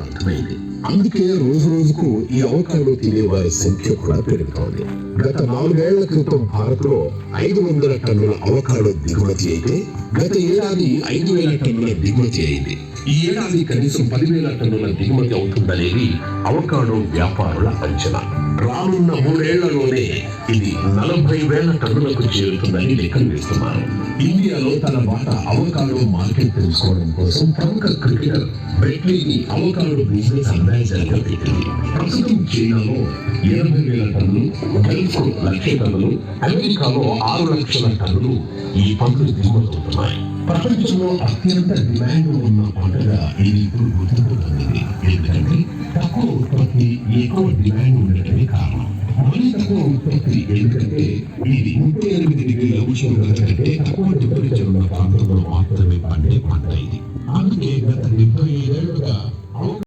అర్థమైంది. అందుకే రోజు రోజుకు ఈ అవకాడో తినే వారి సంఖ్య కూడా పెరుగుతోంది. గత 4 ఏళ్ల క్రితం భారత్ లో 500 టన్నుల అవకాడో దిగుమతి అయితే గత ఏడాది 5,000 టన్నుల దిగుమతి అయింది. ఈ ఏడాది కనీసం 10,000 టన్నుల దిగుమతి అవుతుందనేది అవకాడో వ్యాపారుల అంచనా. రానున్న 3 ఏళ్లలోనే ఇది 40,000 టన్నులకు చేరుతుందని లెక్కలు వేస్తున్నారు. ఇండియాలో తన వాటా అవకాడో మార్కెట్ తెలుసుకోవడం కోసం ప్రముఖ క్రికెటర్ బ్రెట్లీని అవకాడో బిజినెస్ అడ్వైజర్ గా పెట్టింది. ప్రస్తుతం చైనాలో 80,000 టన్నులు, గల్ఫ్ 1,00,000 టన్నులు, అమెరికాలో 6 లక్షల టన్నులు ఈ పండ్లు దిగుమతవుతున్నాయి. ప్రపంచంలో అత్యంత డిమాండ్ ఉన్న పంటగా ఇది ఇప్పుడు గుర్తింపు పొందింది. ఎందుకంటే తక్కువ ఉత్పత్తి ఎక్కువ డిమాండ్ ఉండటమే కారణం. మరీ తక్కువ ఉత్పత్తి ఎందుకంటే ఇది 38 డిగ్రీల ఉష్ణోగ్రత కంటే తక్కువ టెంపరేచర్ ఉన్న ప్రాంతంలో మాత్రమే పండే పంట ఇది. అందుకే గత 75 ఏళ్లుగా